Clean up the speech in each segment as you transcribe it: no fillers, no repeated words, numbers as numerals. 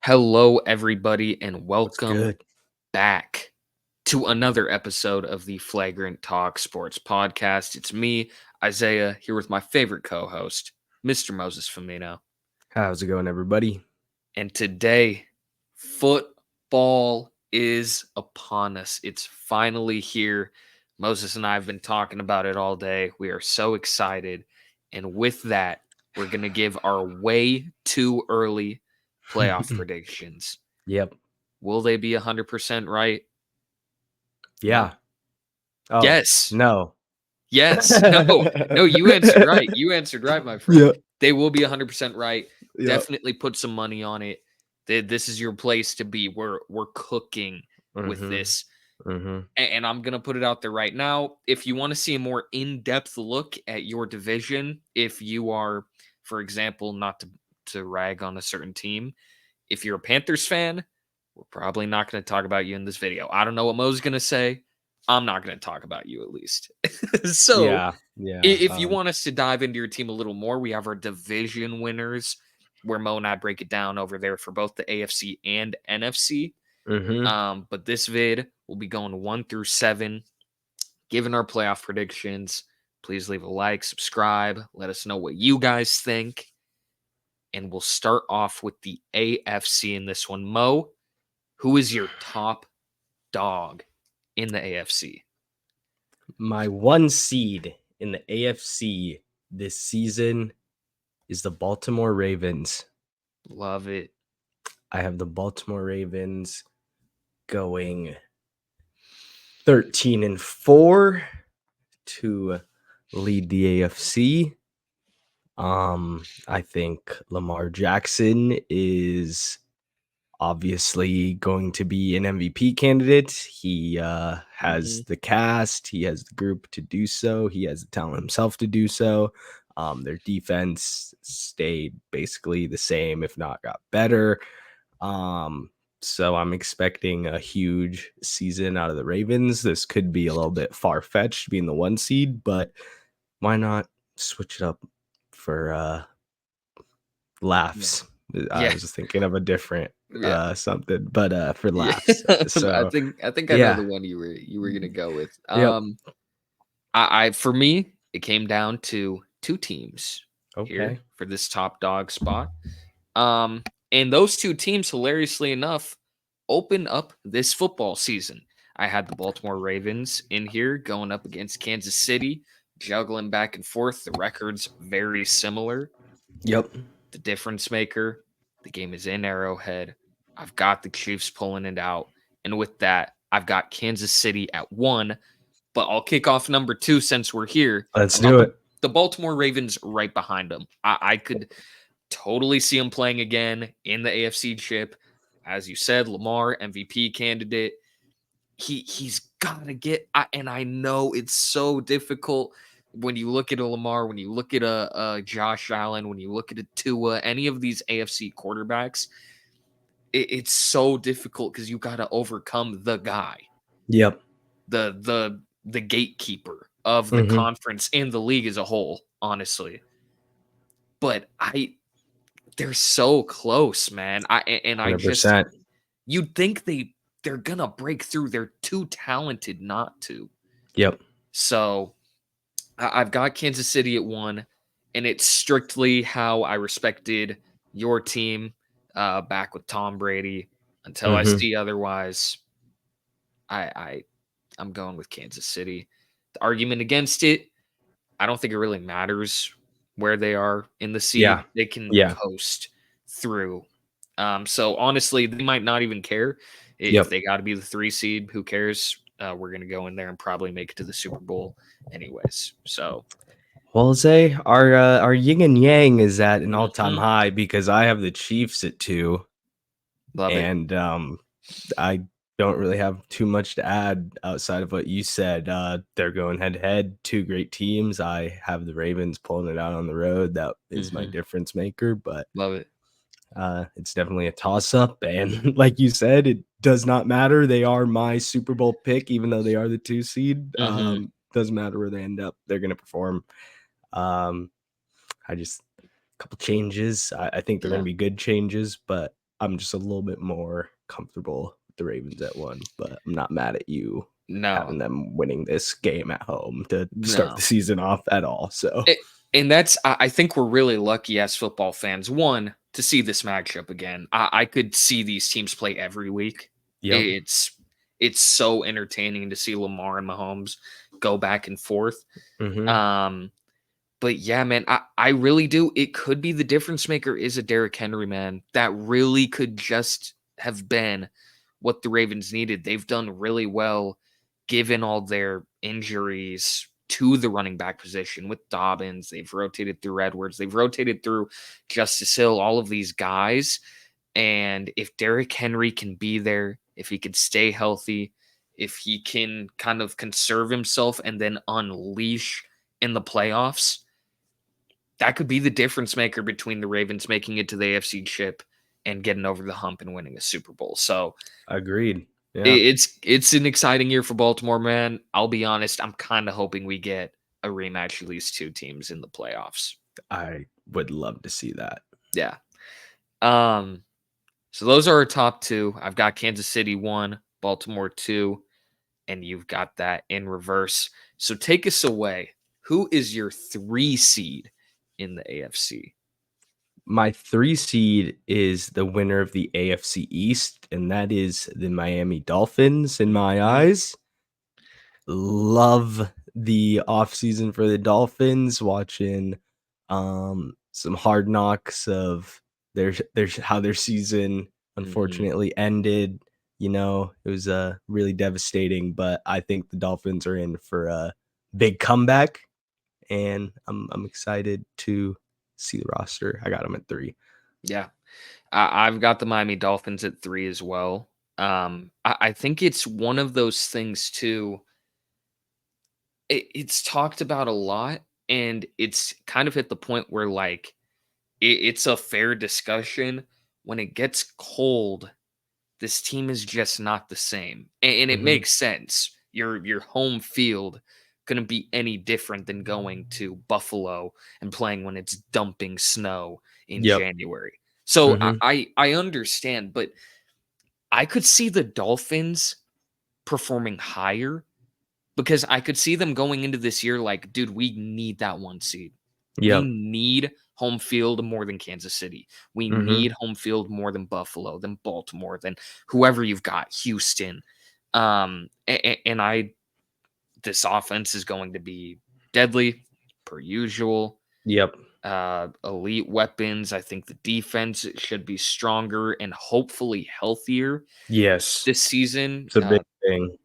Hello, everybody, and What's welcome good? back to another episode of the Flagrant Talk Sports Podcast. It's me, Isaiah, here with my favorite co host, Mr. Moses Firmino. How's it going, everybody? And today, football is upon us. It's finally here. Moses and I have been talking about it all day. We are so excited. And with that, we're going to give our way too early playoff predictions. Yep. Will they be 100% right? Yeah. No. Oh, Yes. no. Yes. No, you answered right. You answered right, my friend. Yep. They will be 100% right. Yep. Definitely put some money on it. This is your place to be. We're cooking with Mm-hmm. this. Mm-hmm. And I'm going to put it out there right now. If you want to see a more in-depth look at your division, if you are, for example, not to rag on a certain team, if you're a Panthers fan, we're probably not going to talk about you in this video. I don't know what Mo's going to say. I'm not going to talk about you at least. So, Yeah. Yeah. if you want us to dive into your team a little more, we have our division winners where Mo and I break it down over there for both the AFC and NFC. Mm-hmm. But this vid will be going 1 through 7, giving our playoff predictions. Please leave a like, subscribe, let us know what you guys think. And we'll start off with the AFC in this one. Mo, who is your top dog in the AFC? My one seed in the AFC this season is the Baltimore Ravens. Love it. I have the Baltimore Ravens going 13-4 to lead the AFC. I think Lamar Jackson is obviously going to be an MVP candidate. He has the cast, he has the group to do so, he has the talent himself to do so. Their defense stayed basically the same, if not got better. So I'm expecting a huge season out of the Ravens. This could be a little bit far-fetched being the 1 seed, but why not switch it up for laughs? I Yeah. was thinking of a different Yeah. something, but for Yeah. laughs. I So think I know yeah. the one you were gonna go with. Yep. I for me, it came down to 2 teams here Okay. for this top dog spot. Um, and those 2 teams, hilariously enough, open up this football season. I had the Baltimore Ravens in here going up against Kansas City, juggling back and forth. The records very similar. Yep. The difference maker, the game is in Arrowhead. I've got the Chiefs pulling it out. And with that, I've got Kansas City at 1. But I'll kick off number 2 since we're here. Let's I've got do it. the Baltimore Ravens right behind them. I could totally see him playing again in the AFC chip. As you said, Lamar, MVP candidate. He's got to get, and I know it's so difficult when you look at a Lamar, when you look at a Josh Allen, when you look at a Tua, any of these AFC quarterbacks, it's so difficult because you got to overcome the guy, Yep. the gatekeeper of the Mm-hmm. conference and the league as a whole, honestly. But they're so close, man. I just 100%. you'd think they're gonna break through. They're too talented not to. Yep. So I've got Kansas City at 1, and it's strictly how I respected your team back with Tom Brady. Until I Mm-hmm. see otherwise, I'm going with Kansas City. The argument against it, I don't think it really matters where they are in the Yeah. seed. They can Yeah. coast through. So honestly, they might not even care if Yep. they got to be the 3 seed. Who cares? We're gonna go in there and probably make it to the Super Bowl, anyways. So Well, Zay, our yin and yang is at an all-time mhm, high because I have the Chiefs at 2, love it. and I don't really have too much to add outside of what you said. They're going head to head, 2 great teams. I have the Ravens pulling it out on the road. That is my Hmm. difference maker, but Love it. it's definitely a toss up. And like you said, it does not matter. They are my Super Bowl pick, even though they are the 2 seed. Hmm. Doesn't matter where they end up. They're going to perform. Um, I just a couple changes. I think they're going Yeah. to be good changes, but I'm just a little bit more comfortable with the Ravens at 1, but I'm not mad at you No, having them winning this game at home to start the no. season off at all. So It, and that's I think we're really lucky as football fans. One, to see this matchup again. I could see these teams play every week. yep. It's so entertaining to see Lamar and Mahomes go back and forth. Hmm. Um, but yeah, man, I really do. It could be the difference maker is a Derrick Henry, man. That really could just have been what the Ravens needed. They've done really well given all their injuries to the running back position with Dobbins. They've rotated through Edwards. They've rotated through Justice Hill, all of these guys. And if Derrick Henry can be there, if he can stay healthy, if he can kind of conserve himself and then unleash in the playoffs, that could be the difference maker between the Ravens making it to the AFC chip and getting over the hump and winning a Super Bowl. So Agreed. Yeah. it's an exciting year for Baltimore, man. I'll be honest, I'm kind of hoping we get a rematch of these two teams in the playoffs. I would love to see that. Yeah. Um, so those are our top two. I've got Kansas City 1, Baltimore 2, and you've got that in reverse. So take us away. Who is your 3 seed in the AFC? My 3 seed is the winner of the AFC East, and that is the Miami Dolphins in my Mhm. eyes. Love the offseason for the Dolphins, watching some hard knocks of their how their season Mhm. unfortunately ended. You know, it was really devastating, but I think the Dolphins are in for a big comeback, and I'm excited to see the roster. I got them at 3. Yeah. I've got the Miami Dolphins at 3 as well. I think it's one of those things too. It's talked about a lot, and it's kind of hit the point where like it's a fair discussion. When it gets cold, this team is just not the same, and it Mhm. makes sense. Your home field couldn't be any different than going to Buffalo and playing when it's dumping snow in Yep. January. So Mhm. I understand, but I could see the Dolphins performing higher because I could see them going into this year like, dude, we need that 1 seed. We Yep. need home field more than Kansas City. We Mhm. need home field more than Buffalo, than Baltimore, than whoever you've got, Houston. And I this offense is going to be deadly per usual. Yep. Elite weapons. I think the defense should be stronger and hopefully healthier Yes. this season. It's a big thing.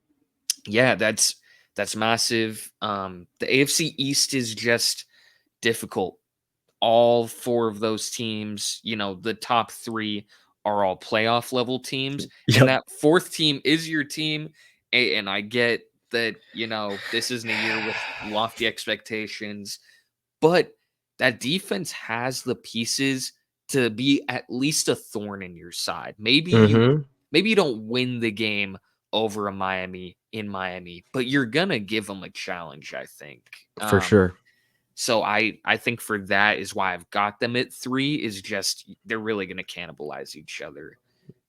Yeah, that's massive. The AFC East is just difficult. All 4 of those teams, the top 3 are all playoff level teams, and Yep. that 4th team is your team. And I get that, this isn't a year with lofty expectations, but that defense has the pieces to be at least a thorn in your side. Mhm. Maybe you don't win the game over a Miami in Miami, but you're gonna give them a challenge, I think. For sure. So I think for that is why I've got them at 3 is just they're really gonna cannibalize each other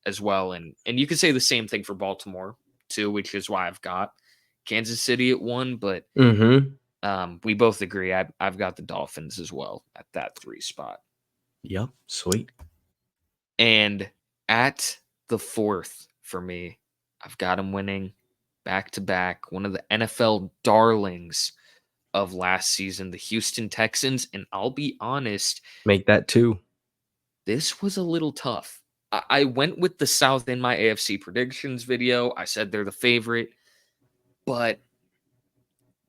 as well. And you could say the same thing for Baltimore too, which is why I've got Kansas City at 1, but Mhm. we both agree I've got the Dolphins as well at that 3 spot. Yep. Sweet. And at the 4th for me, I've got them winning back to back, one of the NFL darlings of last season, the Houston Texans. And I'll be honest, Make that 2. this was a little tough. I went with the South in my AFC predictions video. I said they're the favorite, but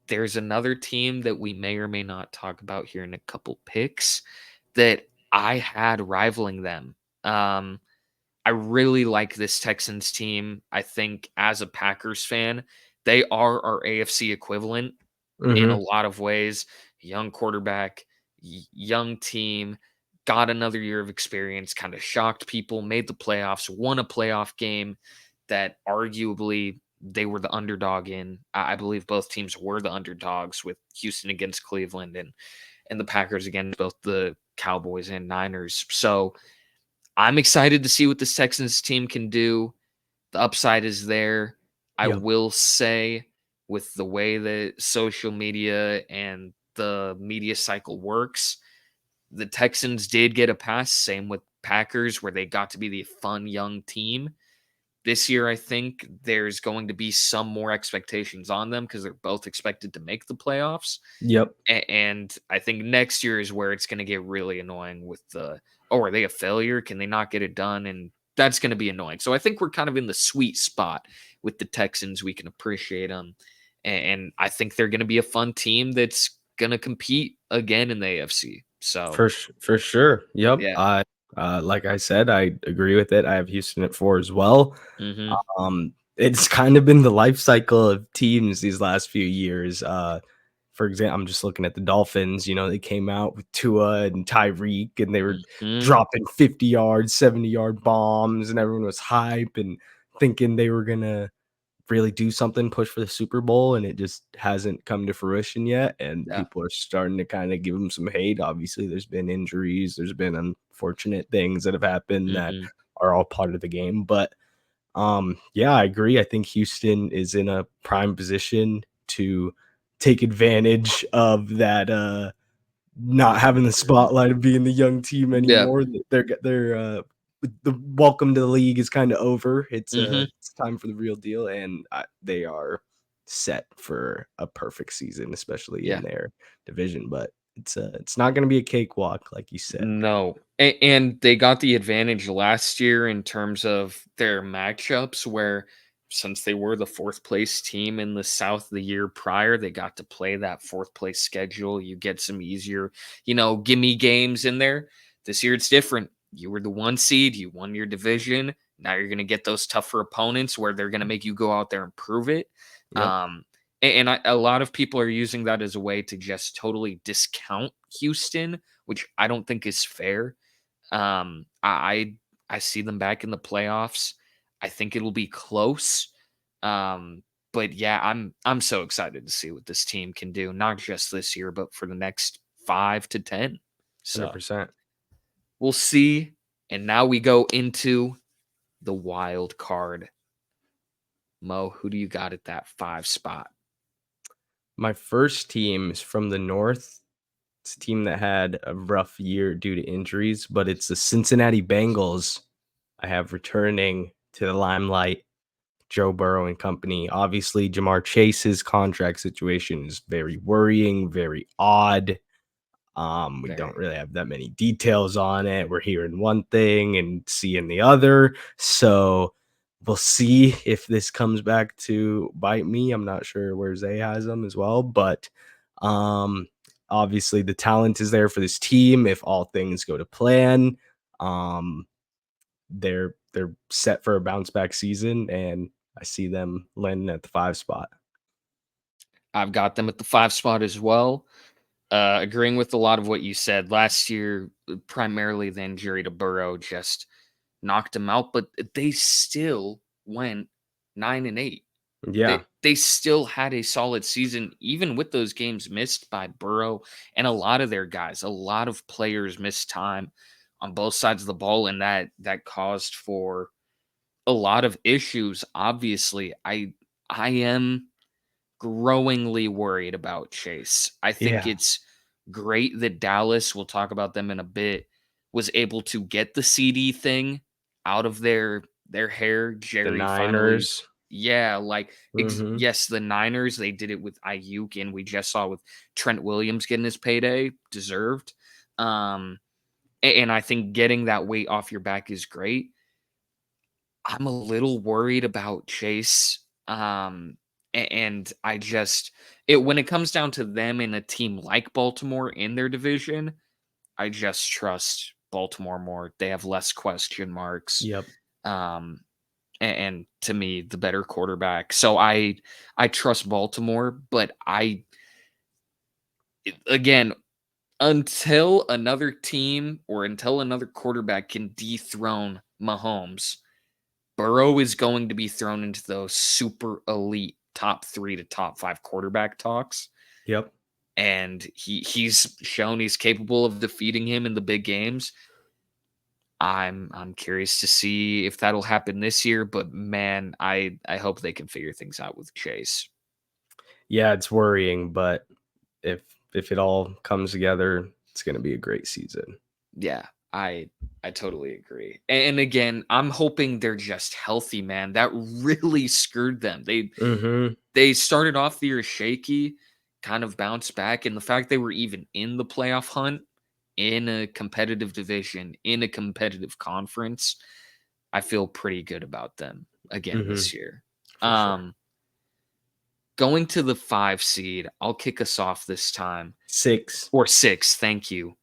there's another team that we may or may not talk about here in a couple picks that I had rivaling them. I really like this Texans team. I think as a Packers fan, they are our AFC equivalent in a Mhm. lot of ways. Young quarterback, young team, got another year of experience, kind of shocked people, made the playoffs, won a playoff game that arguably they were the underdog in. I believe both teams were the underdogs with Houston against Cleveland and the Packers against both the Cowboys and Niners. So I'm excited to see what this Texans team can do. The upside is there. I Yep. will say, with the way that social media and the media cycle works, the Texans did get a pass. Same with Packers, where they got to be the fun young team. This year, I think there's going to be some more expectations on them because they're both expected to make the playoffs. Yep. And I think next year is where it's going to get really annoying with the, oh, are they a failure? Can they not get it done? And that's going to be annoying. So I think we're kind of in the sweet spot with the Texans. We can appreciate them. And I think they're going to be a fun team that's going to compete again in the AFC. So, For sure. Yep. yeah. Like I said, I agree with it. I have Houston at 4 as well. Hmm. It's kind of been the life cycle of teams these last few years. For example, I'm just looking at the Dolphins. They came out with Tua and Tyreek, and they were Hmm. dropping 50-yard, 70-yard bombs, and everyone was hype and thinking they were gonna really do something, push for the Super Bowl, and it just hasn't come to fruition yet. And Yeah. people are starting to kind of give them some hate. Obviously, there's been injuries, there's been unfortunate things that have happened that Hmm. are all part of the game. But yeah, I agree. I think Houston is in a prime position to take advantage of that not having the spotlight of being the young team Yeah. anymore. They're the welcome to the league is kind of over. Hmm. It's time for the real deal, and they are set for a perfect season, especially in Yeah. their division. But it's not going to be a cakewalk, like you said. No. And they got the advantage last year in terms of their matchups, where since they were the fourth place team in the South the year prior, they got to play that fourth place schedule. You get some easier, gimme games in there. This year it's different. You were the one seed, you won your division. Now you're going to get those tougher opponents where they're going to make you go out there and prove it. Yep. A lot of people are using that as a way to just totally discount Houston, which I don't think is fair. I see them back in the playoffs. I think it'll be close. But yeah, I'm so excited to see what this team can do, not just this year, but for the next 5 to 10. So 100%. we'll see. And now we go into the wild card. Mo, who do you got at that 5 spot? My first team is from the North. It's a team that had a rough year due to injuries, but it's the Cincinnati Bengals. I have returning to the limelight, Joe Burrow and company. Obviously, Jamar Chase's contract situation is very worrying, very odd. We don't Very. really have that many details on it. We're hearing one thing and seeing the other. So we'll see if this comes back to bite me. I'm not sure where Zay has them as well, but um obviously the talent is there for this team if all things go to plan. Um they're set for a bounce back season, and I see them landing at the 5 spot. I've got them at the 5 spot as well. Agreeing with a lot of what you said last year, primarily the injury to Burrow just knocked him out, but they still went 9-8. Yeah, They still had a solid season, even with those games missed by Burrow and a lot of their guys. A lot of players missed time on both sides of the ball, and that caused for a lot of issues. Obviously, I am growingly worried about Chase. I think yeah. it's great that Dallas, we'll talk about them in a bit, was able to get the CD thing out of their hair. The Jerry finally, Niners. yeah, like Mhm. yes, the Niners, they did it with Ayuk, and we just saw with Trent Williams getting his payday, deserved. Um, and I think getting that weight off your back is great. I'm a little worried about Chase. And I just it when it comes down to them in a team like Baltimore in their division, I just trust Baltimore more. They have less question marks. Yep. Um, and to me, the better quarterback. So I trust Baltimore, but again, until another team or until another quarterback can dethrone Mahomes, Burrow is going to be thrown into those super elite top 3 to top 5 quarterback talks, Yep. and he's shown he's capable of defeating him in the big games. I'm curious to see if that'll happen this year, but man, I hope they can figure things out with Chase. Yeah, it's worrying, but if if it all comes together, it's going to be a great season. Yeah, I totally agree. And again, I'm hoping they're just healthy, man. That really screwed them. Mhm. They started off the year shaky, kind of bounced back, and the fact they were even in the playoff hunt in a competitive division, in a competitive conference, I feel pretty good about them again Mhm. this year. For sure. Um, Going to the 5 seed, I'll kick us off this time. 6. Or 6, thank you.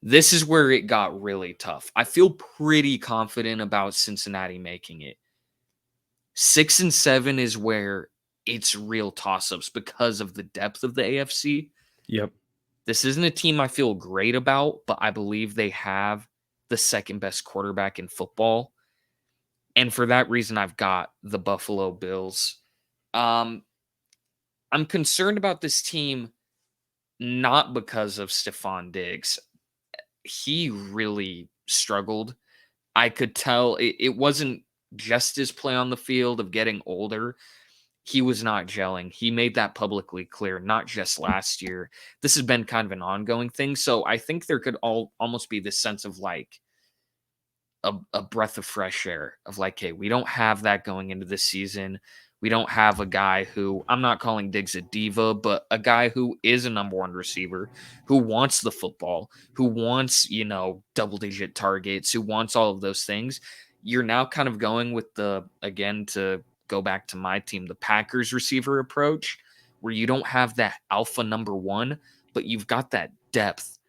This is where it got really tough. I feel pretty confident about Cincinnati making it. 6 and 7 is where it's real toss-ups because of the depth of the AFC. Yep. This isn't a team I feel great about, but I believe they have the second best quarterback in football. And for that reason, I've got the Buffalo Bills. Um, I'm concerned about this team not because of Stephon Diggs. He really struggled. I could tell it wasn't just his play on the field of getting older. He was not gelling. He made that publicly clear, not just last year. This has been kind of an ongoing thing. So I think there could almost be this sense of like a breath of fresh air of like, hey, we don't have that going into this season. We don't have a guy who I'm not calling Diggs a diva, but a guy who is a number one receiver, who wants the football, who wants, double digit targets, who wants all of those things. You're now kind of going with again, to go back to my team, the Packers receiver approach, where you don't have that alpha number one, but you've got that depth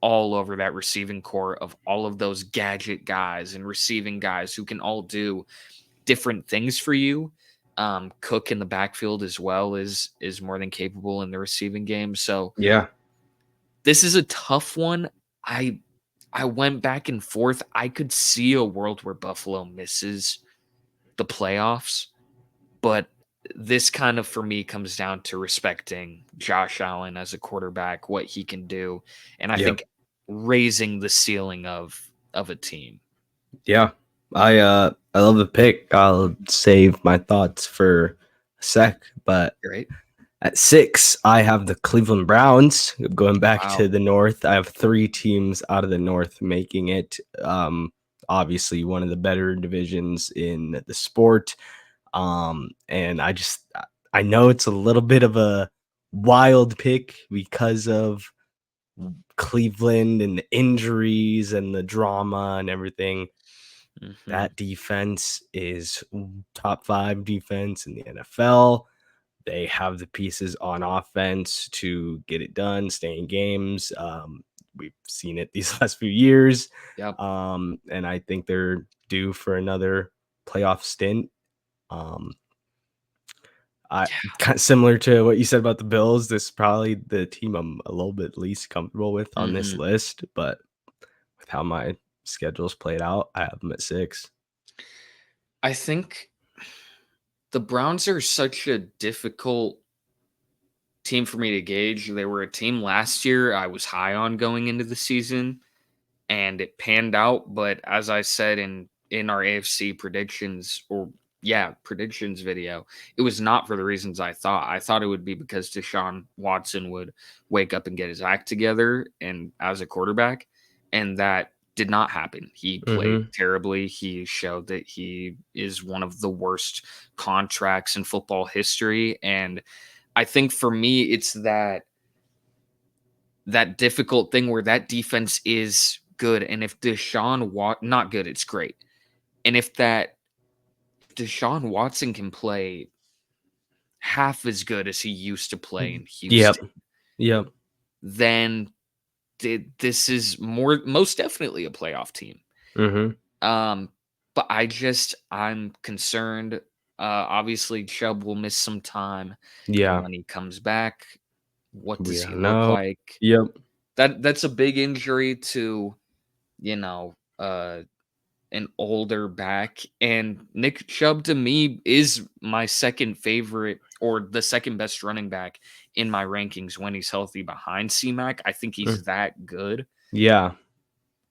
all over that receiving core of all of those gadget guys and receiving guys who can all do different things for you. Cook in the backfield as well is more than capable in the receiving game. So Yeah. this is a tough one. I I went back and forth. I could see a world where Buffalo misses the playoffs, but this kind of for me comes down to respecting Josh Allen as a quarterback, what he can do, and I Yep. think raising the ceiling of a team. Yeah. I love the pick. I'll save my thoughts for a sec, but Right? at 6, I have the Cleveland Browns. Going back Wow. to the North, I have 3 teams out of the North making it. Obviously one of the better divisions in the sport. And I know it's a little bit of a wild pick because of Cleveland and the injuries and the drama and everything. Mhm. That defense is top 5 defense in the NFL. They have the pieces on offense to get it done, stay in games. We've seen it these last few years. Yep. And I think they're due for another playoff stint. Um, I kind of similar to what you said about the Bills. This is probably the team I'm a little bit least comfortable with on this Mhm. list, but with how my schedule's played out, I have them at 6. I think the Browns are such a difficult team for me to gauge. They were a team last year I was high on going into the season, and it panned out. But as I said in our AFC predictions, or yeah, predictions video, it was not for the reasons I thought. I thought it would be because Deshaun Watson would wake up and get his act together and as a quarterback, and that did not happen. He played Mhm. terribly. He showed that he is one of the worst contracts in football history. And I think for me, it's that difficult thing where that defense is good, and if not good, it's great. And if Deshaun Watson can play half as good as he used to play in Yep. Houston, Yep. then this is most definitely a playoff team. Mhm. Um, but I'm concerned. Obviously, Chubb will miss some time, and Yeah. when he comes back, what We does he don't look know. like? Yep. That's a big injury to you know, uh, an older back. And Nick Chubb to me is my second favorite or the second best running back in my rankings when he's healthy behind C-Mac. I think Mm. he's that good. Yeah.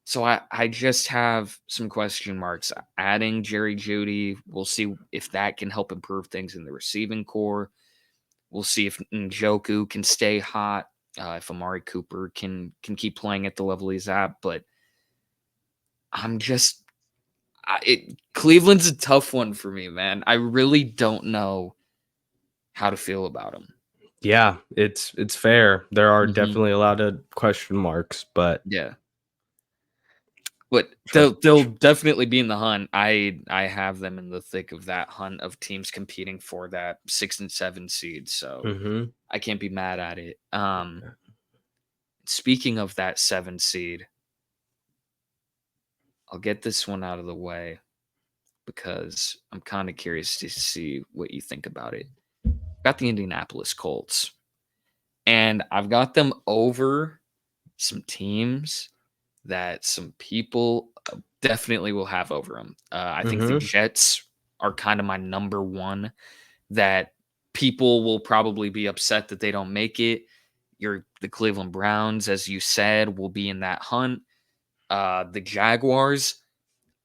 So I just have some question marks. Adding Jerry Jeudy, we'll see if that can help improve things in the receiving core. We'll see if Njoku can stay hot, if Amari Cooper can keep playing at the level he's at. But I'm just Cleveland's a tough one for me, man. I really don't know how to feel about him. Yeah, it's fair. There are Hmm. definitely a lot of question marks, but Yeah, but trust. they'll definitely be in the hunt. I have them in the thick of that hunt of teams competing for that 6 and 7 seed. So Mm-hmm. I can't be mad at it. Speaking of that 7 seed, I'll get this one out of the way because I'm kind of curious to see what you think about it. Got the Indianapolis Colts, and I've got them over some teams that some people definitely will have over them. I think the Mm-hmm. Jets are kind of my number one that people will probably be upset that they don't make it. The Cleveland Browns, as you said, will be in that hunt. The Jaguars,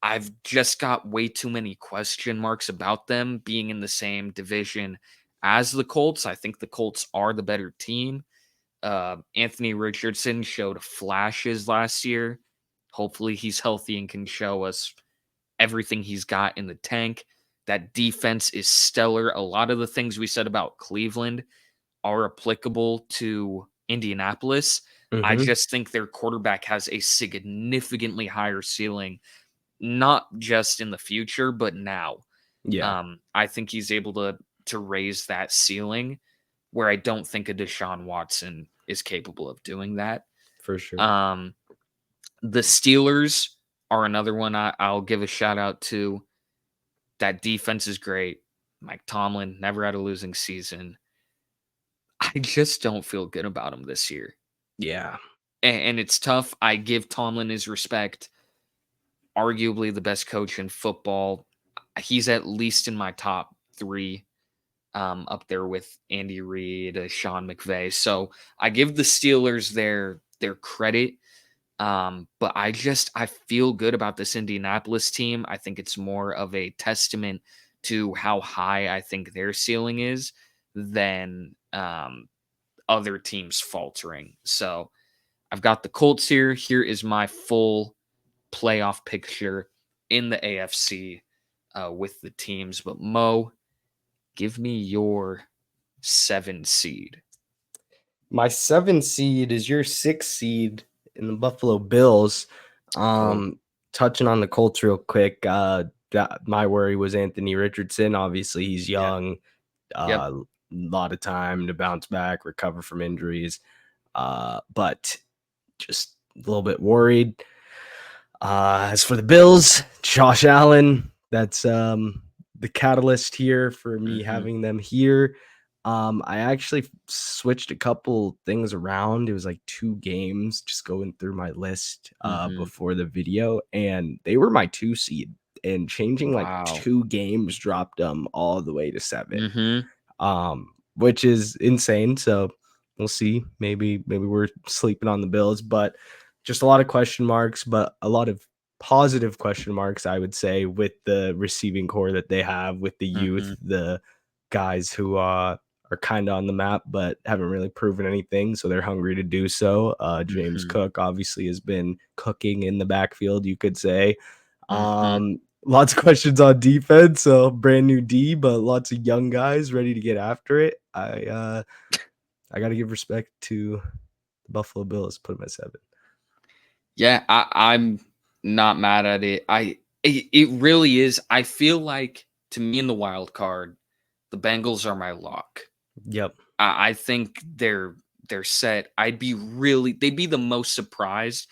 I've just got way too many question marks about them being in the same division as the Colts. I think the Colts are the better team. Anthony Richardson showed flashes last year. Hopefully, he's healthy and can show us everything he's got in the tank. That defense is stellar. A lot of the things we said about Cleveland are applicable to Indianapolis. I Mm-hmm. just think their quarterback has a significantly higher ceiling, not just in the future, but now. Yeah, I think he's able to raise that ceiling where I don't think a Deshaun Watson is capable of doing that. for sure. Um, the Steelers are another one I'll give a shout out to. That defense is great. Mike Tomlin never had a losing season. I just don't feel good about him this year. Yeah. And it's tough. I give Tomlin his respect. Arguably the best coach in football. He's at least in my top three, up there with Andy Reid, Sean McVay. So I give the Steelers their credit. But I feel good about this Indianapolis team. I think it's more of a testament to how high I think their ceiling is than other teams faltering. So I've got the Colts here. Here is my full playoff picture in the AFC with the teams. But Mo, give me your 7 seed. My 7 seed is your 6 seed in the Buffalo Bills. Oh, Touching on the Colts real quick. My worry was Anthony Richardson. Obviously, he's yeah. young. Yep. A lot of time to bounce back, recover from injuries. But just a little bit worried. As for the Bills, Josh Allen, that's the catalyst here for me Mm-hmm. having them here. I actually switched a couple things around. It was like 2 games just going through my list Mm-hmm. before the video, and they were my 2 seed. And changing like Wow. 2 games dropped them all the way to 7, Mm-hmm. which is insane. So we'll see. Maybe we're sleeping on the Bills, but just a lot of question marks, but a lot of positive question marks, I would say, with the receiving core that they have, with the Mm-hmm. youth, the guys who are kind of on the map but haven't really proven anything, so they're hungry to do so. James Mm-hmm. Cook obviously has been cooking in the backfield, you could say. Mm-hmm. Lots of questions on defense, so brand new D, but lots of young guys ready to get after it. I got to give respect to the Buffalo Bills. Put them at 7. Yeah, I'm not mad at it. It really is. I feel like to me in the wild card, the Bengals are my lock. Yep. I think they're set. They'd be the most surprised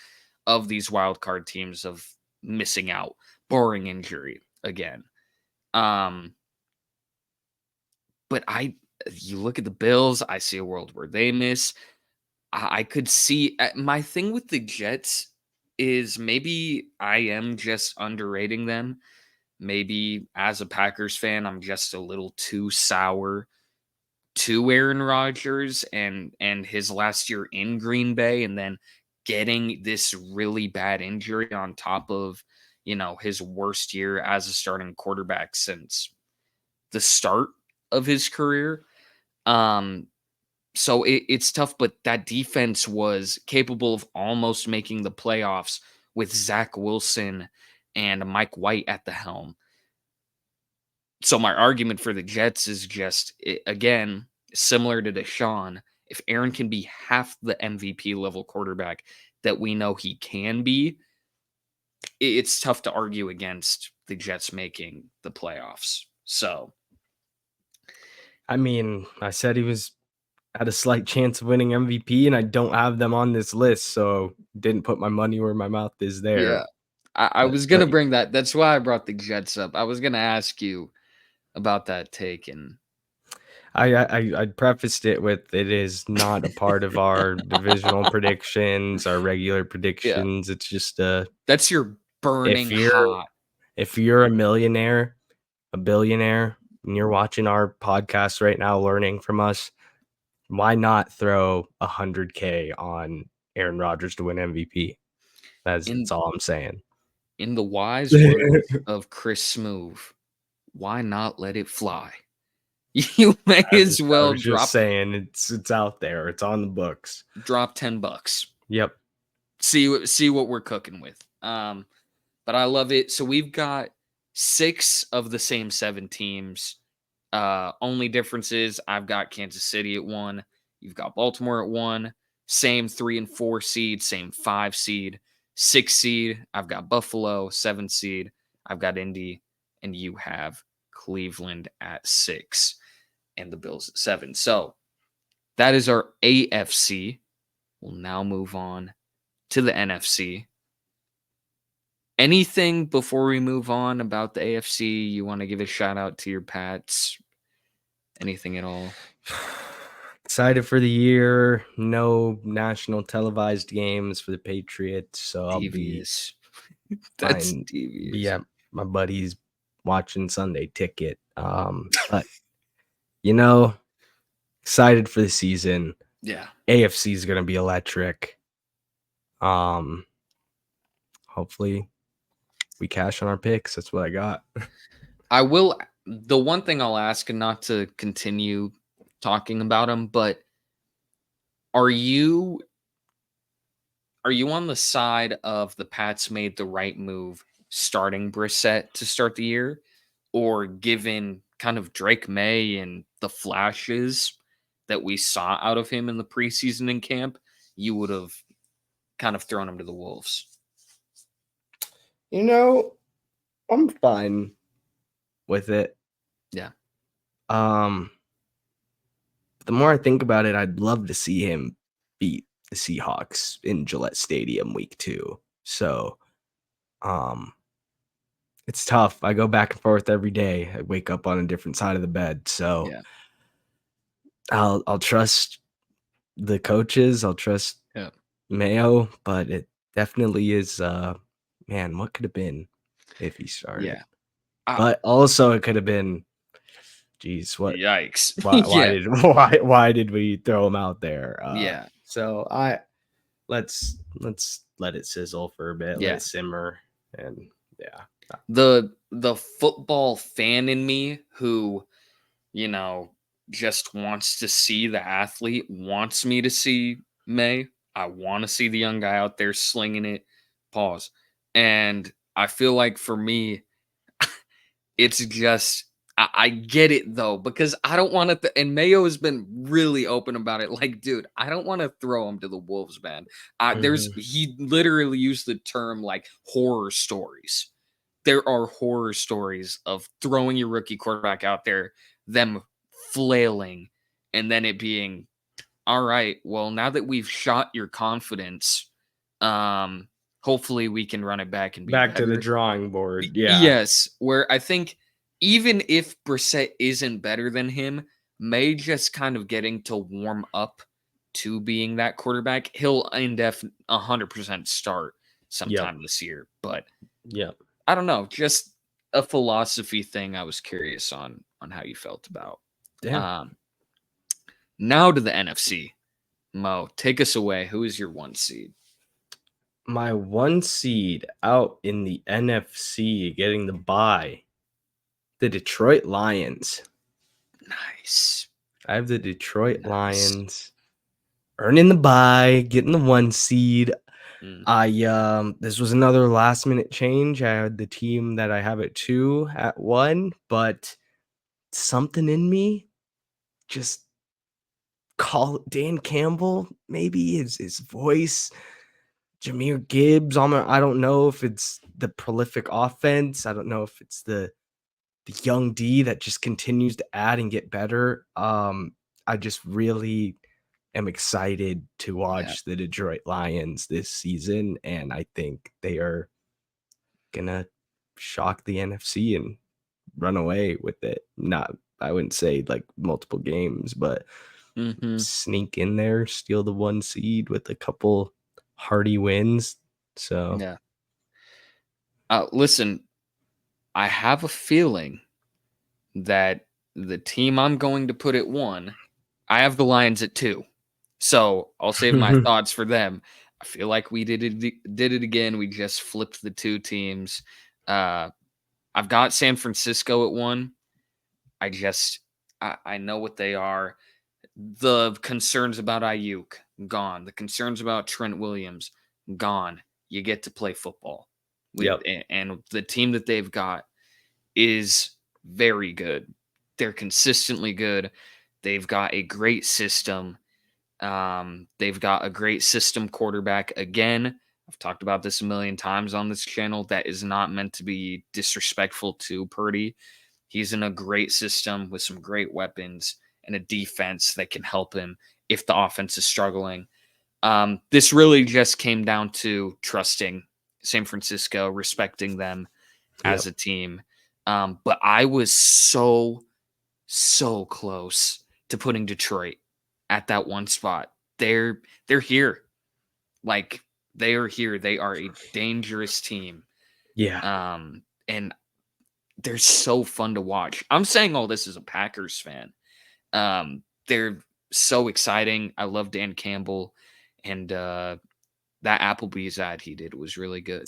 of these wild card teams of missing out, barring injury again. Um, but you look at the Bills, I see a world where they miss. I could see my thing with the Jets is maybe I am just underrating them. Maybe as a Packers fan, I'm just a little too sour to Aaron Rodgers and his last year in Green Bay, and then getting this really bad injury on top of, his worst year as a starting quarterback since the start of his career. So it's tough, but that defense was capable of almost making the playoffs with Zach Wilson and Mike White at the helm. So my argument for the Jets is just, again, similar to Deshaun. If Aaron can be half the MVP level quarterback that we know he can be, it's tough to argue against the Jets making the playoffs. So, I mean, I said he was had a slight chance of winning MVP, and I don't have them on this list, so didn't put my money where my mouth is there. yeah, I was going to bring that. That's why I brought the Jets up. I was going to ask you about that take. And I prefaced it with it is not a part of our divisional predictions, our regular yeah, predictions. It's just that's your burning if you're hot. if you're a millionaire, a billionaire, and you're watching our podcast right now, learning from us, why not throw $100K on Aaron Rodgers to win MVP? That's In all I'm saying. in the wise words of Chris Smoove, why not let it fly? You may as I well was just saying it's out there. It's on the books. drop $10. Yep. See what we're cooking with. But I love it. So we've got 6 of the same 7 teams. Only difference is I've got Kansas City at 1. You've got Baltimore at 1. Same 3 and 4 seed, same 5 seed. 6 seed, I've got Buffalo. 7 seed, I've got Indy. And you have Cleveland at 6 and the Bills at 7. So that is our AFC. We'll now move on to the NFC. Anything before we move on about the AFC you want to give a shout out to your Pats? Anything at all? Excited for the year. No national televised games for the Patriots, so I'll be Devious. That's fine. devious. Be at my buddy's watching Sunday Ticket. But excited for the season. Yeah. AFC is gonna be electric. Hopefully we cash on our picks. That's what I got. I will. The one thing I'll ask, and not to continue talking about them, but are you on the side of the Pats made the right move starting Brissett to start the year, or given kind of Drake May and the flashes that we saw out of him in the preseason in camp, you would have kind of thrown him to the wolves? I'm fine with it. Yeah. The more I think about it, I'd love to see him beat the Seahawks in Gillette Stadium week 2. So, it's tough. I go back and forth every day. I wake up on a different side of the bed. So, Yeah. I'll trust the coaches. I'll trust Mayo, but it definitely is man, what could have been if he started? Yeah. But also it could have been, geez, what Yikes. why did we throw him out there? Yeah. So let's let it sizzle for a bit, let it simmer, and yeah. The football fan in me who, just wants to see the athlete, wants me to see May. I want to see the young guy out there slinging it. Pause. And I feel like for me, it's just I get it though, because I don't want to. And Mayo has been really open about it. Like, dude, I don't want to throw him to the wolves, man. He literally used the term like horror stories. There are horror stories of throwing your rookie quarterback out there, them flailing, and then it being, all right, well, now that we've shot your confidence, hopefully we can run it back and be back to the better. drawing board. Yeah. Yes, where I think even if Brissett isn't better than him, May just kind of getting to warm up to being that quarterback, he'll 100% start sometime this year. But I don't know, just a philosophy thing I was curious on how you felt about. Now to the NFC. Mo, take us away. Who is your 1 seed? My 1 seed out in the NFC getting the bye, the Detroit Lions. Nice. I have the Detroit Nice. Lions earning the bye, getting the 1 seed. Mm, This was another last minute change. I had the team that I have at 2 at 1, but something in me just call Dan Campbell, maybe his voice, Jahmyr Gibbs. I don't know if it's the prolific offense. I don't know if it's the young D that just continues to add and get better. I just really am excited to yeah. watch the Detroit Lions this season, and I think they are gonna shock the NFC and run away with it. Not, I wouldn't say like multiple games, but Mm-hmm. sneak in there, steal the 1 seed with a couple hearty wins. So Yeah. Listen, I have a feeling that the team I'm going to put at 1, I have the Lions at 2. So I'll save my thoughts for them. I feel like we did it again. We just flipped the 2 teams. Uh, I've got San Francisco at 1. I just I know what they are. The concerns about Ayuk, gone. The concerns about Trent Williams, gone. You get to play football. Yep. And the team that they've got is very good. They're consistently good. They've got a great system. They've got a great system quarterback. Again, I've talked about this a million times on this channel. That is not meant to be disrespectful to Purdy. He's in a great system with some great weapons and a defense that can help him if the offense is struggling. This really just came down to trusting San Francisco, respecting them as Yep. a team. But I was so close to putting Detroit at that one spot. They're here. Like they are here. They are a dangerous team. Yeah. And they're so fun to watch. I'm saying all this as a Packers fan. They're so exciting. I love Dan Campbell, and that Applebee's ad he did was really good.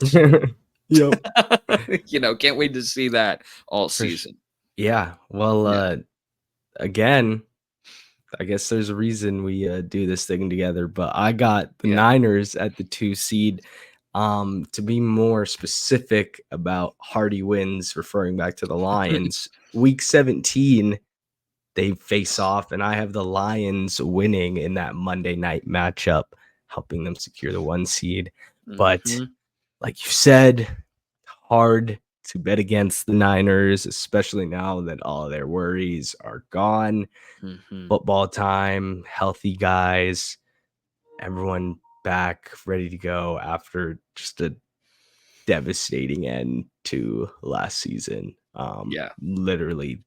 So, Yep. can't wait to see that all For sh season. Yeah. Well, Yeah, again, I guess there's a reason we, do this thing together, but I got the yeah. Niners at the 2 seed. To be more specific about hearty wins, referring back to the Lions, week 17, they face off, and I have the Lions winning in that Monday night matchup, helping them secure the 1 seed. But Mhm, like you said, hard to bet against the Niners, especially now that all of their worries are gone. mhm. Football time, healthy guys, everyone back ready to go after just a devastating end to last season. Yeah, Literally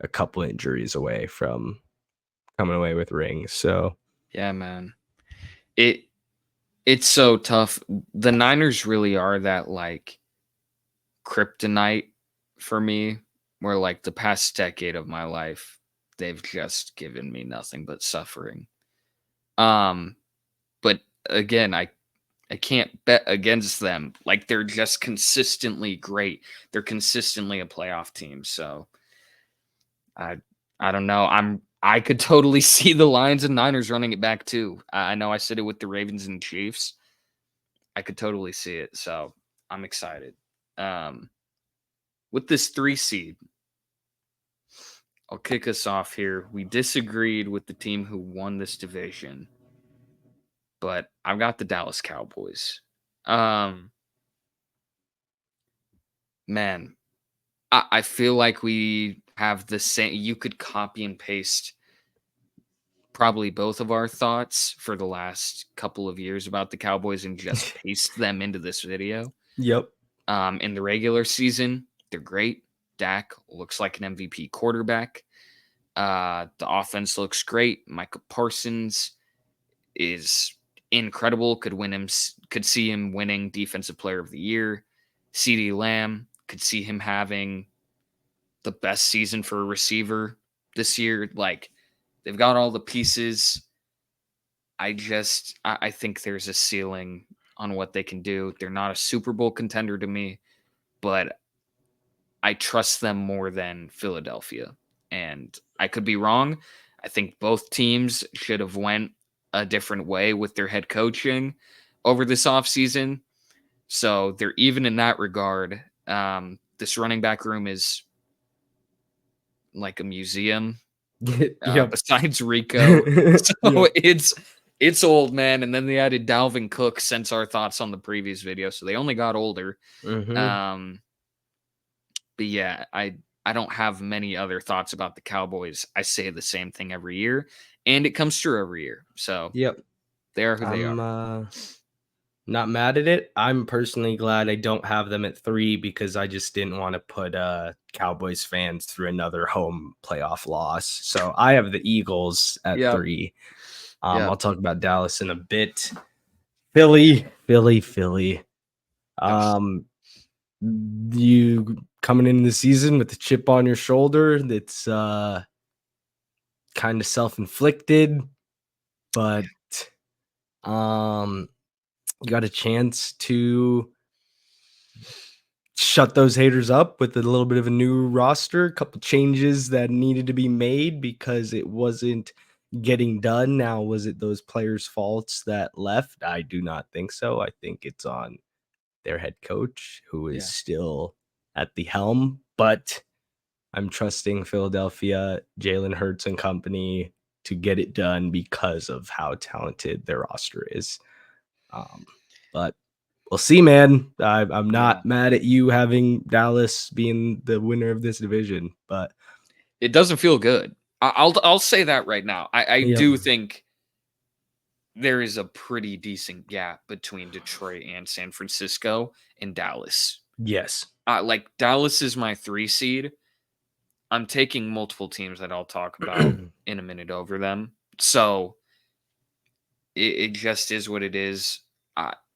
a couple injuries away from coming away with rings. So yeah, man. It it's so tough. The Niners really are that like kryptonite for me, where like the past decade of my life, they've just given me nothing but suffering. Um, but again, I can't bet against them. Like they're just consistently great. They're consistently a playoff team. So I I don't know. I could totally see the Lions and Niners running it back too. I know I said it with the Ravens and Chiefs. I could totally see it. So I'm excited. Um, with this 3 seed, I'll kick us off here. We disagreed with the team who won this division, but I've got the Dallas Cowboys. Um, man, I feel like we have the same. You could copy and paste probably both of our thoughts for the last couple of years about the Cowboys and just paste them into this video. yep. In the regular season, they're great. Dak looks like an MVP quarterback. The offense looks great. Micah Parsons is incredible. Could see him winning Defensive Player of the Year. CD Lamb could see him having the best season for a receiver this year. Like they've got all the pieces. I think there's a ceiling on what they can do. They're not a Super Bowl contender to me, but I trust them more than Philadelphia. And I could be wrong. I think both teams should have went a different way with their head coaching over this offseason. So they're even in that regard. This running back room is like a museum, Yep. besides Rico. So Yep. it's old, man. And then they added Dalvin Cook since our thoughts on the previous video. So they only got older. Mhm. Um, but yeah, I don't have many other thoughts about the Cowboys. I say the same thing every year, and it comes true every year. So Yep. they are who they I'm are. not mad at it. I'm personally glad I don't have them at 3 because I just didn't want to put Cowboys fans through another home playoff loss. So I have the Eagles at Yep. 3. Yep. I'll talk about Dallas in a bit. Philly. Um, you coming into the season with the chip on your shoulder that's kind of self-inflicted, but you got a chance to shut those haters up with a little bit of a new roster, a couple changes that needed to be made because it wasn't getting done. Now, was it those players' faults that left? I do not think so. I think it's on their head coach, who is Yeah. still at the helm, but I'm trusting Philadelphia, Jalen Hurts and company to get it done because of how talented their roster is. But we'll see, man. I'm Yeah. not mad at you having Dallas being the winner of this division, but It doesn't feel good. I'll say that right now. I yep. do think there is a pretty decent gap between Detroit and San Francisco and Dallas. Yes. Like Dallas is my 3 seed. I'm taking multiple teams that I'll talk about in a minute over them. So it just is what it is.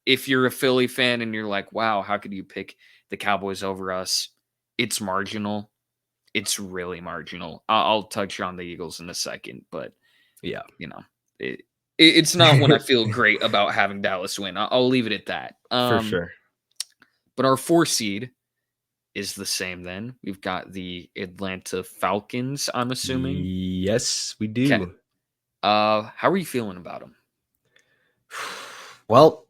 If you're a Philly fan and you're like, wow, how could you pick the Cowboys over us? It's marginal. It's really marginal. I'll touch on the Eagles in a second, but Yeah. you know, it's not when I feel great about having Dallas win. I'll leave it at that. For sure. But our 4 seed is the same then. We've got the Atlanta Falcons, I'm assuming. Yes, we Okay. do. How are you feeling about them? Well,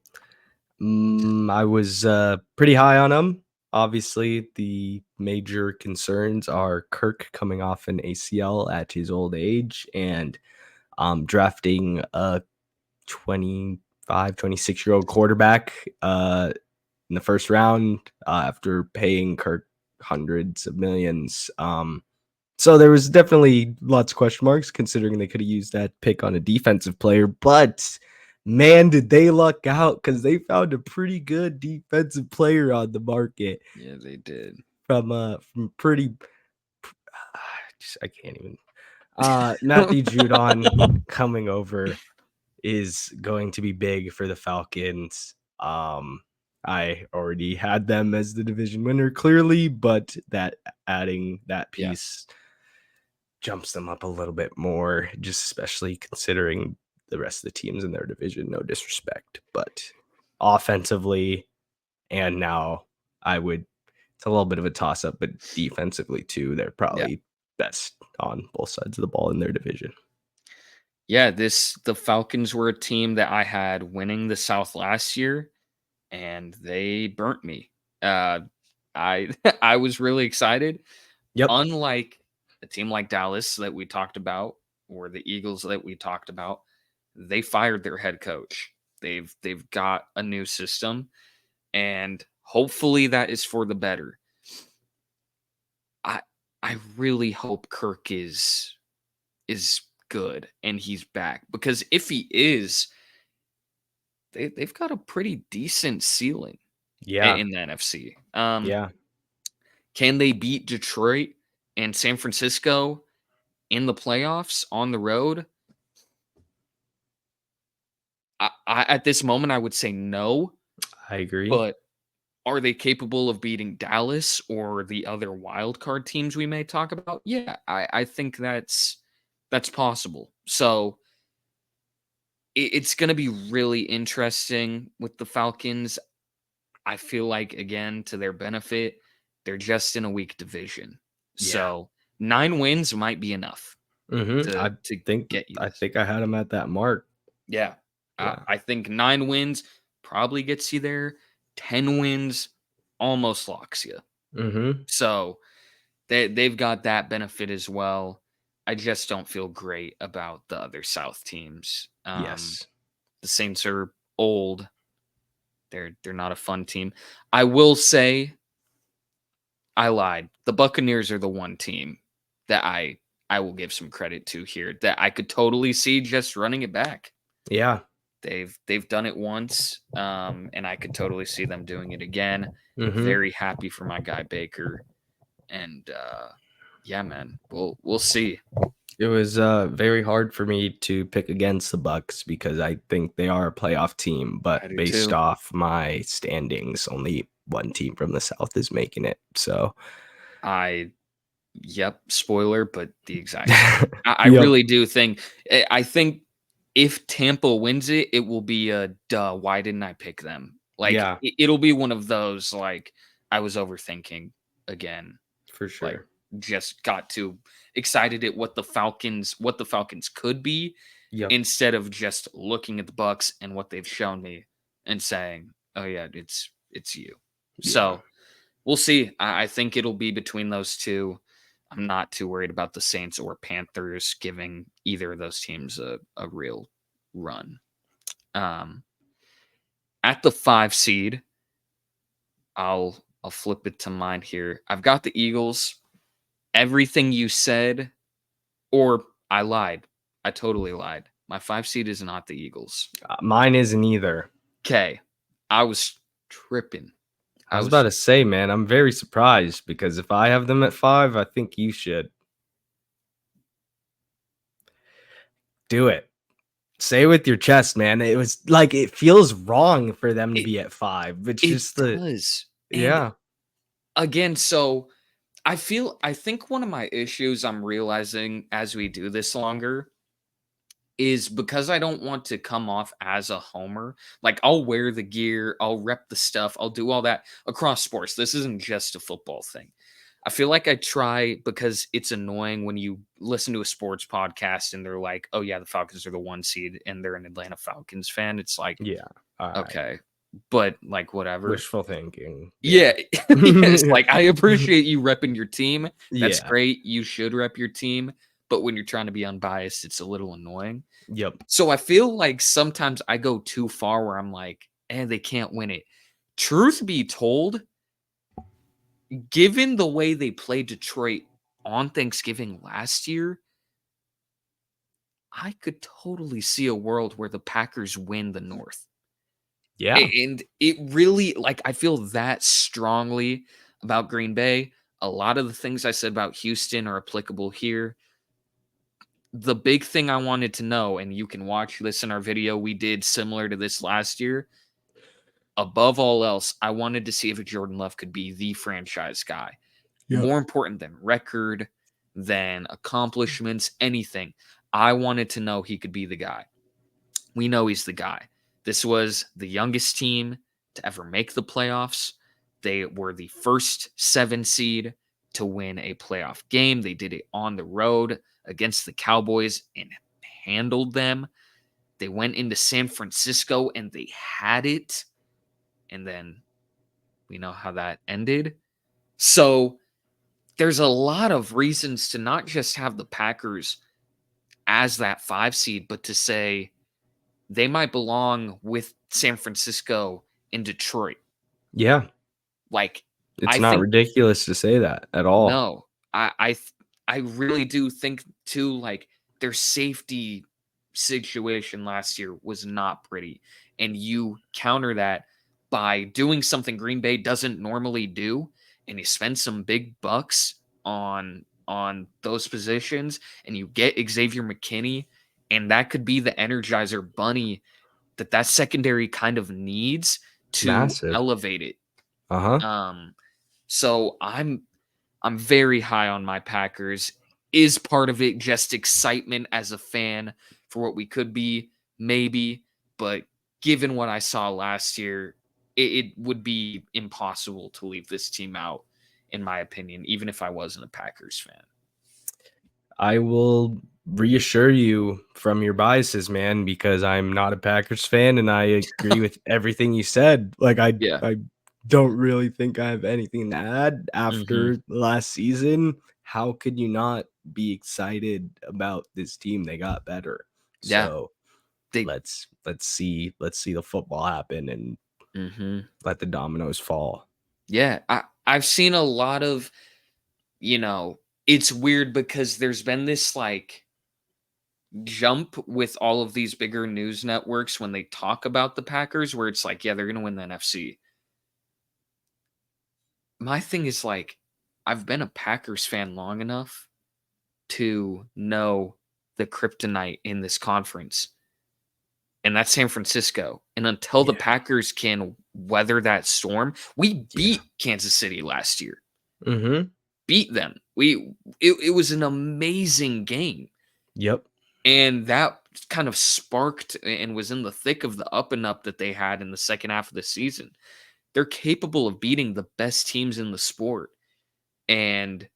I was pretty high on them. Obviously, the major concerns are Kirk coming off an ACL at his old age and drafting a 25, 26-year-old quarterback in the first round after paying Kirk hundreds of millions. So there was definitely lots of question marks considering they could have used that pick on a defensive player, but man, did they luck out because they found a pretty good defensive player on the market Yeah, they did. from pretty. I can't even. Matthew Judon coming over is going to be big for the Falcons. I already had them as the division winner clearly, but that adding that Yeah. piece jumps them up a little bit more, just especially considering the rest of the teams in their division. No disrespect, but offensively, and now it's a little bit of a toss up, but defensively too, they're Yeah. probably best on both sides of the ball in their division. Yeah, the Falcons were a team that I had winning the South last year, and they burnt me. Uh, I I was really excited. Yep. Unlike a team like Dallas that we talked about, or the Eagles that we talked about, they fired their head coach. They've got a new system, and hopefully that is for the better. I I really hope Kirk is good and he's back because if he is, they've got a pretty decent ceiling Yeah. in the NFC. Yeah. Can they beat Detroit and San Francisco in the playoffs on the road? At this moment, I would say no, I agree. but are they capable of beating Dallas or the other wild card teams we may talk about? Yeah, I think that's possible. So it's going to be really interesting with the Falcons. I feel like, again, to their benefit, they're just in a weak division. Yeah. So 9 wins might be enough I to think get you I this. think I had him at that mark. Yeah. Yeah. I think 9 wins probably gets you there. 10 wins almost locks you. Mhm. So they've got that benefit as well. I just don't feel great about the other South teams. Yes. The Saints are old. They're not a fun team. I will say I lied. The Buccaneers are the one team that I will give some credit to here that I could totally see just running it back. Yeah. They've done it once, and I could totally see them doing it again. Mhm. Very happy for my guy Baker, and yeah, man, we'll see. It was very hard for me to pick against the Bucks because I think they are a playoff team, I but do based too. off my standings, only one team from the South is making it. So, I Yep, spoiler, but the exact same. I yep. really do think I think if Tampa wins it, it will be a duh. Why didn't I pick them? Like Yeah, it'll be one of those like I was overthinking again. for Like sure. just got too excited at what the Falcons could be Yep. instead of just looking at the Bucks and what they've shown me and saying, "Oh yeah, it's you." Yeah. So we'll see. I think it'll be between those two. I'm not too worried about the Saints or Panthers giving either of those teams a real run. Um, at the 5 seed, I'll flip it to mine here. I've got the Eagles. Everything you said, or I lied. I totally lied. My 5 seed is not the Eagles. Mine isn't either. Okay. I was tripping. I I was about was to say, man, I'm very surprised because if I have them at 5, I think you should do it. Say it with your chest, man. It was like it feels wrong for them to it be at 5. It's it just the does. And yeah. again, so I think one of my issues I'm realizing as we do this longer is because I don't want to come off as a homer. Like I'll wear the gear, I'll rep the stuff, I'll do all that across sports. This isn't just a football thing. I feel like I try because it's annoying when you listen to a sports podcast and they're like, "Oh yeah, the Falcons are the 1 seed," and they're an Atlanta Falcons fan. It's like, Yeah. All right. okay, but like whatever. Wishful thinking. Yeah. Yeah. Yes, like, I appreciate you repping your team. That's Yeah. great. You should rep your team, but when you're trying to be unbiased, it's a little annoying. Yep. So I feel like sometimes I go too far where I'm like, they can't win it." Truth be told, given the way they played Detroit on Thanksgiving last year, I could totally see a world where the Packers win the North. Yeah. And it really like, I feel that strongly about Green Bay. A lot of the things I said about Houston are applicable here. The big thing I wanted to know, and you can watch this in our video we did similar to this last year. Above all else, I wanted to see if Jordan Love could be the franchise guy. Yep. More important than record, than accomplishments, anything. I wanted to know he could be the guy. We know he's the guy. This was the youngest team to ever make the playoffs. They were the first 7 seed to win a playoff game. They did it on the road against the Cowboys and handled them. They went into San Francisco and they had it. And then we know how that ended. So there's a lot of reasons to not just have the Packers as that 5 seed, but to say they might belong with San Francisco and Detroit. Yeah. Like, It's I not think ridiculous to say that at all. no, I really do think too. Like their safety situation last year was not pretty, and you counter that by doing something Green Bay doesn't normally do, and you spend some big bucks on those positions, and you get Xavier McKinney, and that could be the Energizer Bunny that secondary kind of needs to Massive. elevate it. Uh-huh. Um, so I'm very high on my Packers. Is part of it just excitement as a fan for what we could be? maybe, but given what I saw last year, it would be impossible to leave this team out, in my opinion, even if I wasn't a Packers fan. I will reassure you from your biases, man, because I'm not a Packers fan and I agree with everything you said. Like Yeah. I don't really think I have anything to add Hmm. after last season. How could you not be excited about this team? They got better. Yeah. So They. let's see the football happen and Hmm. let the dominoes fall. Yeah. I've seen a lot of, it's weird because there's been this like jump with all of these bigger news networks when they talk about the Packers, where it's like, yeah, they're going to win the NFC. My thing is like, I've been a Packers fan long enough to know the kryptonite in this conference, and that's San Francisco. And until the Yeah. Packers can weather that storm, we Yeah. beat Kansas City last year. Mhm. Beat them. It was an amazing game. Yep. And that kind of sparked and was in the thick of the up and up that they had in the second half of the season. They're capable of beating the best teams in the sport. And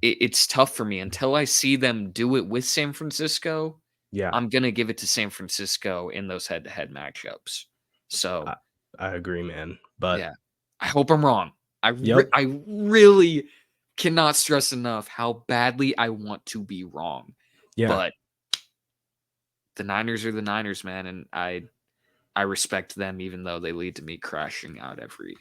it's tough for me until I see them do it with San Francisco. Yeah. I'm gonna give it to San Francisco in those head-to-head matchups. So, I, I agree, man. But yeah, I hope I'm wrong. yep. I really cannot stress enough how badly I want to be wrong, Yeah. but the Niners are the Niners, man, and I respect them even though they lead to me crashing out every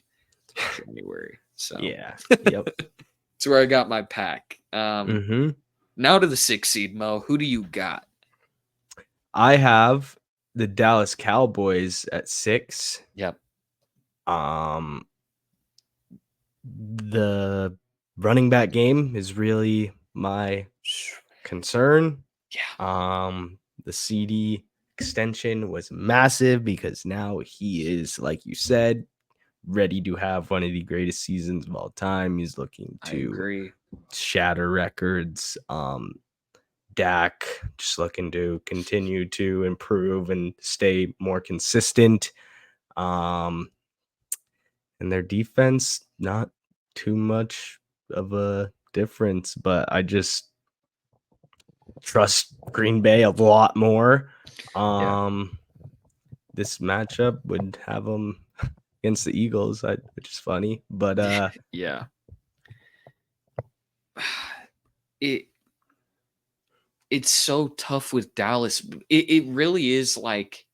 January. So Yeah. Yep. that's where I got my pack. Mhm. Now to the 6 seed, Mo. Who do you got? I have the Dallas Cowboys at 6. Yep. Um, the running back game is really my concern. Yeah. The CD extension was massive because now he is, like you said, ready to have one of the greatest seasons of all time. He's looking I to agree. shatter records. Dak just looking to continue to improve and stay more consistent. Um, and their defense, not too much of a difference, but I just trust Green Bay a lot more. Yeah. Um, this matchup would have them against the Eagles, which is funny, but Yeah. It it's so tough with Dallas. It really is like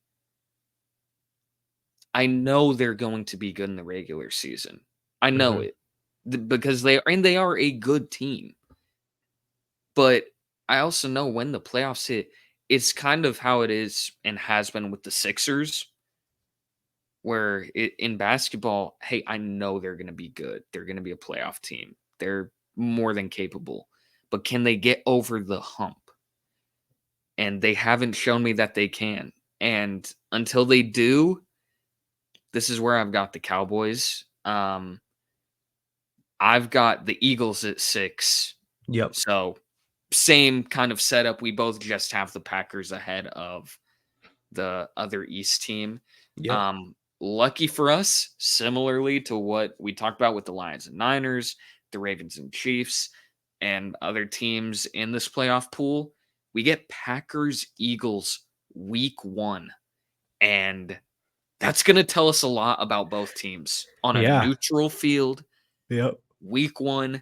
I know they're going to be good in the regular season. I know mhm, it. Because they are a good team. But I also know when the playoffs hit, it's kind of how it is and has been with the Sixers, where in basketball, hey, I know they're going to be good. They're going to be a playoff team. They're more than capable. But can they get over the hump? And they haven't shown me that they can. And until they do, this is where I've got the Cowboys. I've got the Eagles at 6. yep, So same kind of setup. We both just have the Packers ahead of the other East team. yep, Lucky for us, similarly to what we talked about with the Lions and Niners, the Ravens and Chiefs, and other teams in this playoff pool, we get Packers Eagles week 1. And that's going to tell us a lot about both teams on a yeah, neutral field, yep, week 1.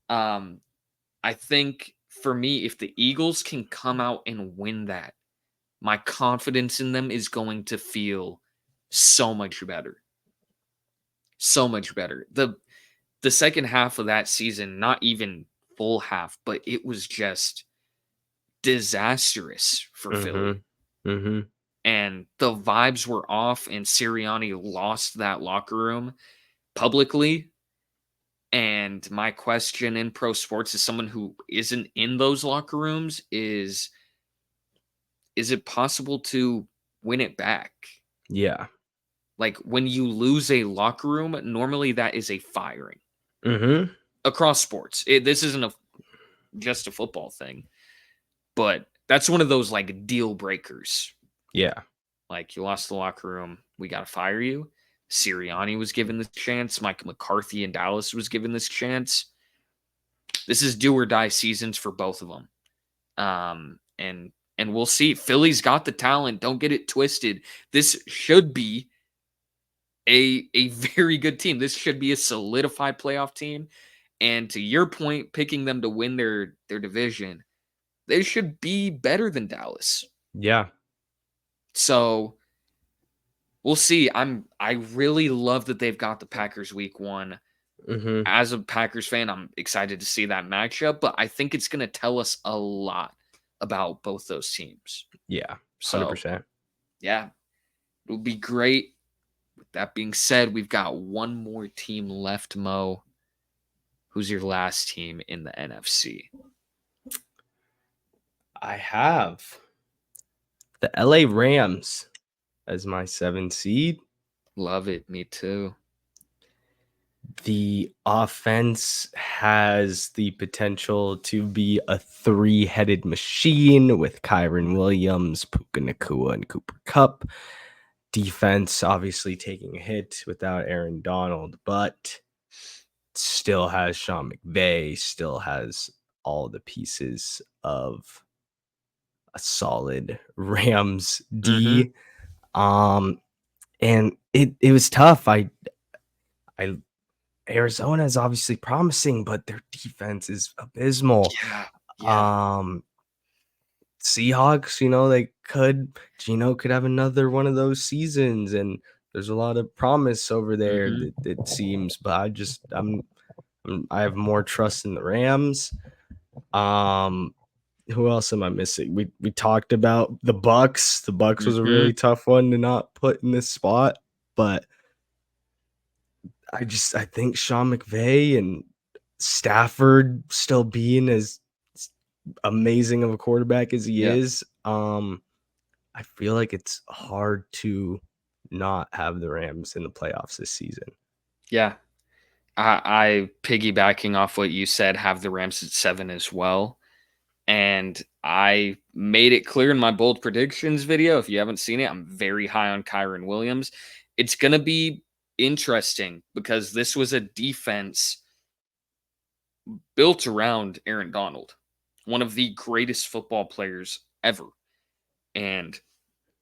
Um, I think for me, if the Eagles can come out and win that, my confidence in them is going to feel so much better. So much better. The second half of that season, not even full half, but it was just disastrous for Philly. mhm, mhm, And the vibes were off, and Sirianni lost that locker room publicly. And my question in pro sports as someone who isn't in those locker rooms is it possible to win it back? yeah, Like when you lose a locker room, normally that is a firing mhm, across sports. This isn't just a football thing, but that's one of those like deal breakers. Yeah. Like, you lost the locker room. We got to fire you. Sirianni was given this chance. Mike McCarthy in Dallas was given this chance. This is do or die seasons for both of them. And we'll see. Philly's got the talent. Don't get it twisted. This should be a very good team. This should be a solidified playoff team. And to your point, picking them to win their division, they should be better than Dallas. Yeah. So we'll see. I really love that they've got the Packers week 1. Mm-hmm. As a Packers fan, I'm excited to see that matchup, but I think it's going to tell us a lot about both those teams. Yeah. So, 100%. yeah, it'll be great. With that being said, we've got one more team left, Mo. Who's your last team in the NFC? I have the LA Rams as my 7 seed. Love it. Me too. The offense has the potential to be a 3-headed machine with Kyron Williams, Puka Nacua, and Cooper Kupp. Defense obviously taking a hit without Aaron Donald, but still has Sean McVay, still has all the pieces of a solid Rams D. And it was tough. I Arizona is obviously promising, but their defense is abysmal. Yeah. Seahawks, Gino could have another one of those seasons, and there's a lot of promise over there that it seems, but I have more trust in the Rams. Who else am I missing? We talked about the Bucks. The Bucks was a really tough one to not put in this spot, but I think Sean McVay and Stafford still being as amazing of a quarterback as he is, I feel like it's hard to not have the Rams in the playoffs this season. Yeah. I piggybacking off what you said, have the Rams at 7 as well. And I made it clear in my bold predictions video. If you haven't seen it, I'm very high on Kyron Williams. It's going to be interesting because this was a defense built around Aaron Donald, one of the greatest football players ever. And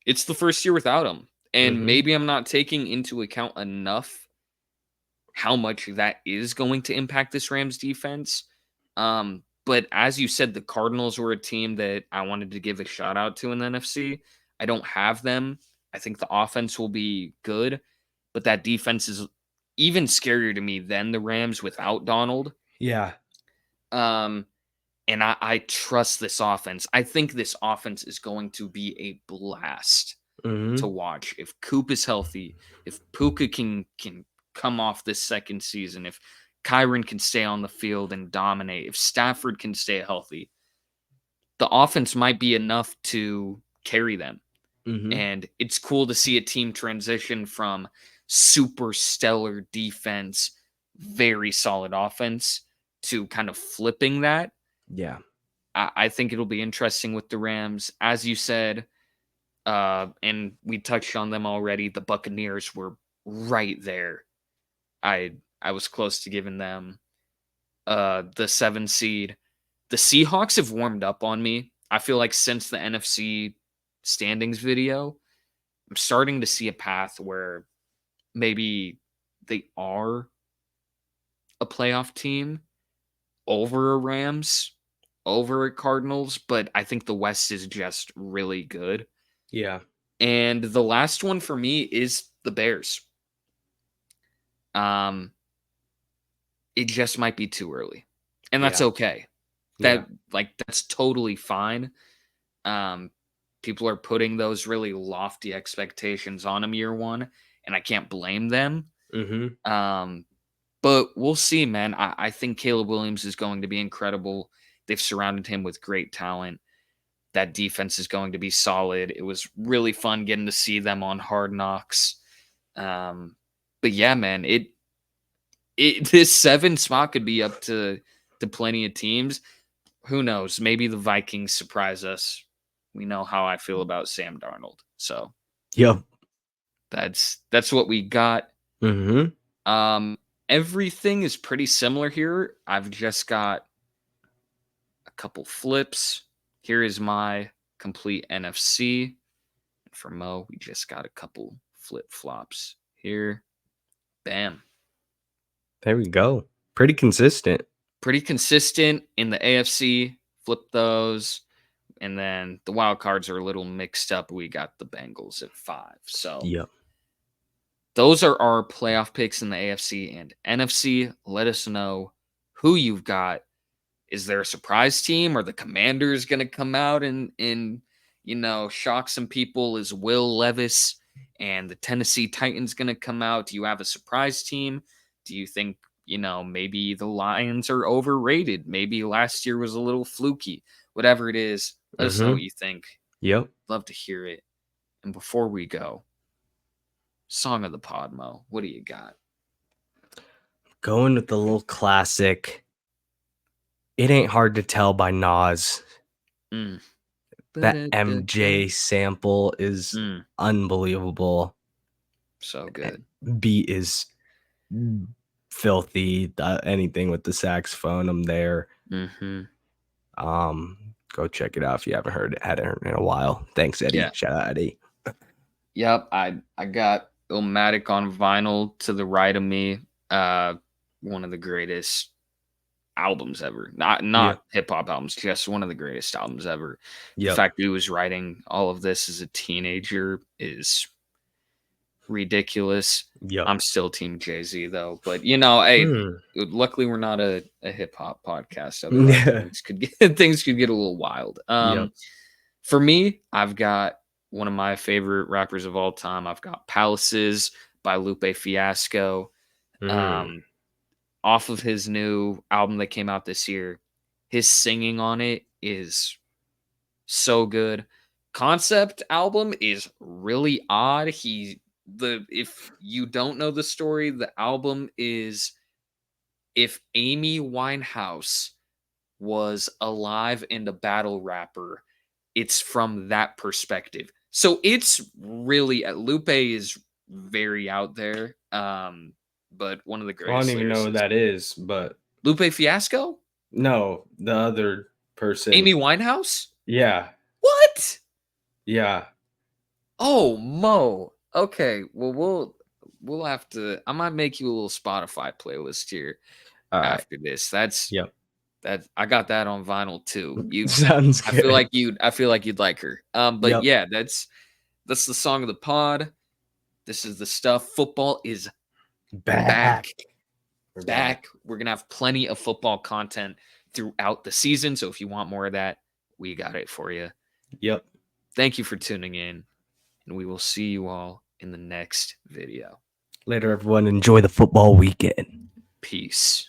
it's the first year without him. And maybe I'm not taking into account enough how much that is going to impact this Rams defense. But as you said, the Cardinals were a team that I wanted to give a shout out to in the NFC. I don't have them. I think the offense will be good, but that defense is even scarier to me than the Rams without Donald. Yeah. And I trust this offense. I think this offense is going to be a blast to watch. If Coop is healthy, if Puka can come off this second season, if Kyron can stay on the field and dominate, if Stafford can stay healthy, the offense might be enough to carry them. And it's cool to see a team transition from super stellar defense, very solid offense to kind of flipping that. Yeah. I think it'll be interesting with the Rams. As you said, and we touched on them already, the Buccaneers were right there. I was close to giving them the 7 seed. The Seahawks have warmed up on me. I feel like since the NFC standings video, I'm starting to see a path where maybe they are a playoff team over a Rams, over a Cardinals, but I think the West is just really good. Yeah. And the last one for me is the Bears. It just might be too early. And that's okay. That's totally fine. People are putting those really lofty expectations on him year 1, and I can't blame them. But we'll see, man. I think Caleb Williams is going to be incredible. They've surrounded him with great talent. That defense is going to be solid. It was really fun getting to see them on Hard Knocks. But yeah, man, this 7 spot could be up to plenty of teams. Who knows? Maybe the Vikings surprise us we know how I feel about Sam Darnold. So Yep. that's what we got. Mm-hmm. Everything is pretty similar here. I've just got a couple flips. Here is my complete NFC. For Mo, we just got a couple flip flops here. Bam. There we go. Pretty consistent. Pretty consistent in the AFC. Flip those. And then the wild cards are a little mixed up. We got the Bengals at 5. So Yep. those are our playoff picks in the AFC and NFC. Let us know who you've got. Is there a surprise team? Are the Commanders going to come out and shock some people? Is Will Levis and the Tennessee Titans going to come out? Do you have a surprise team? Do you think, maybe the Lions are overrated? Maybe last year was a little fluky. Whatever it is, let us know what you think. Yep. Love to hear it. And before we go, song of the pod, Mo, what do you got? Going with the little classic. It Ain't Hard to Tell by Nas. That MJ sample is unbelievable. So good. Beat is filthy. Anything with the saxophone, I'm there. Go check it out if you hadn't heard it in a while. Thanks, Eddie. Yeah. Shout out, Eddie. Yep, I got Illmatic on vinyl to the right of me. One of the greatest albums ever. Not hip hop albums, just one of the greatest albums ever. The fact that he was writing all of this as a teenager is ridiculous. I'm still Team Jay-Z though, but hey, luckily we're not a hip hop podcast. Otherwise, things could get a little wild. For me, I've got one of my favorite rappers of all time. I've got Palaces by Lupe Fiasco. Off of his new album that came out this year. His singing on it is so good. Concept album is really odd. If you don't know the story, the album is if Amy Winehouse was alive and a battle rapper, it's from that perspective. So it's really Lupe is very out there. But one of the greatest. I don't even know who that is, but Lupe Fiasco? No, the other person. Amy Winehouse? Yeah. What? Yeah. Oh, Mo. Okay. Well, we'll have to. I might make you a little Spotify playlist here after this. That's I got that on vinyl too. Sounds good. I feel like you'd like her. But yeah, that's the song of the pod. This is the stuff. Football is back. We're gonna have plenty of football content throughout the season. So if you want more of that, we got it for you. Yep. Thank you for tuning in, and we will see you all in the next video. Later, everyone. Enjoy the football weekend. Peace.